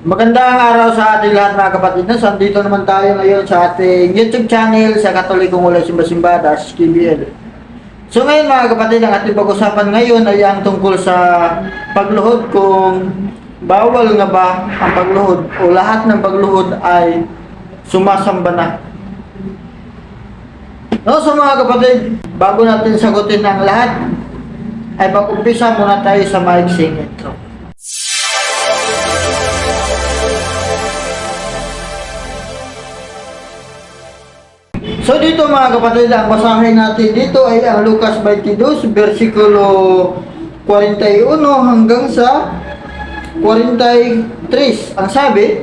Magandang araw sa ating lahat mga kapatid. Nandito naman tayo ngayon sa ating YouTube channel sa Katolikong Walay Simba-Simba KBL. So ngayon mga kapatid, ang ating pag-usapan ngayon ay ang tungkol sa pagluhod, kung bawal nga ba ang pagluhod o lahat ng pagluhod ay sumasamba na. No, so mga kapatid, bago natin sagutin ang lahat, ay mag-umpisa muna tayo sa maiksing intro. So dito mga kapatid, ang basahin natin dito ay ang Lucas 22, versikulo 41 hanggang sa 43. Ang sabi,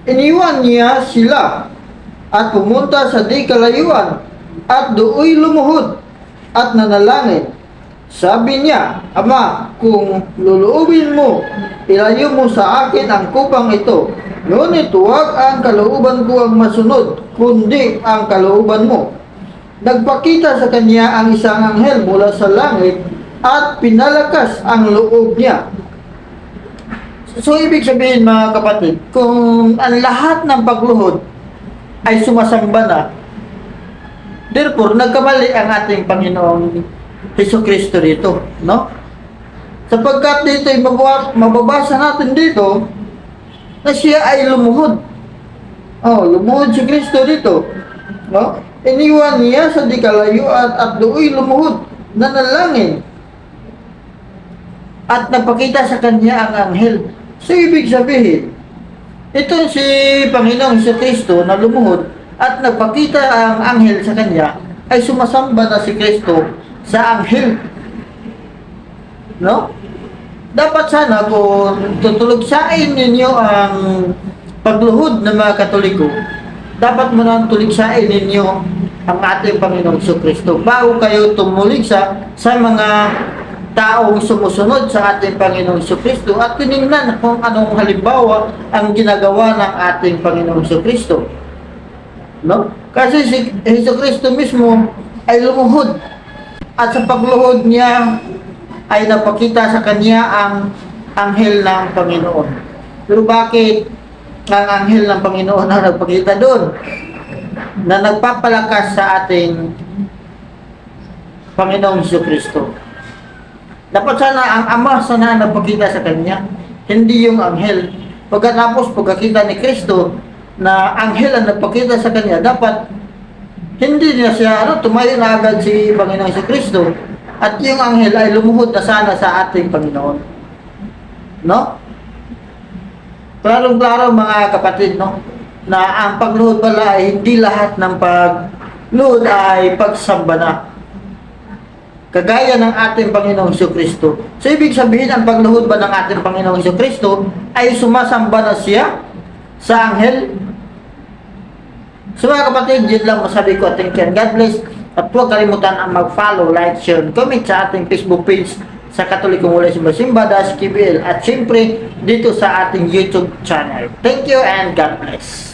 iniwan niya sila at pumunta sa di kalayuan at dooy lumuhod at nanalangin. Sabi niya, Ama, kung luluubin mo, ilayo mo sa akin ang kupang ito. Ngunit huwag ang kalooban ko ang masunod, kundi ang kalooban mo. Nagpakita sa kanya ang isang anghel mula sa langit at pinalakas ang loob niya. So, ibig sabihin mga kapatid, kung ang lahat ng pagluhod ay sumasamba na, therefore, nagkamali ang ating Panginoong Jesucristo dito, no? Sapagkat dito ay mababasa natin dito na siya ay lumuhod. Oh, lumuhod si Kristo dito, no? Iniwan niya sa di kalayuan at dooy lumuhod, nanalangin, at napakita sa kanya ang anghel. So, ibig sabihin, ito si Panginoong Jesucristo na lumuhod at nagpakita ang anghel sa kanya, ay sumasamba na si Kristo sa anghel, no? Dapat sana kung tutulugsain ninyo ang pagluhod ng mga Katoliko, dapat mo nang tuligsain ninyo ang ating Panginoong Jesucristo bago kayo tumuligsa sa mga taong sumusunod sa ating Panginoong Jesucristo at tinignan kung anong halimbawa ang ginagawa ng ating Panginoong Jesucristo, no? Kasi si Jesucristo mismo ay lumuhod at sa pagluhod niya ay napakita sa kanya ang anghel ng Panginoon. Pero bakit ang anghel ng Panginoon na nagpakita doon na nagpapalakas sa ating Panginoong Jesucristo? Dapat sana ang Ama sana nagpakita sa kanya, hindi yung anghel. Pagkatapos pagkakita ni Kristo na anghel ang nagpakita sa kanya, dapat hindi na siya tumayo na agad si Panginoong Jesucristo at yung anghel ay lumuhod na sana sa ating Panginoon, no? Klarong-klaro mga kapatid, no, na ang pagluhod pala ay hindi lahat ng pagluhod ay pagsamba na, kagaya ng ating Panginoong Jesucristo. So ibig sabihin, ang pagluhod ba ng ating Panginoong Jesucristo ay sumasamba na siya sa anghel? So mga kapatid, yun lang masabi ko ating Ken. God bless. At huwag kalimutan ang mag-follow, like, share, comment sa ating Facebook page sa Katolikong Walay Simba-Simba KBL at syempre dito sa ating YouTube channel. Thank you and God bless.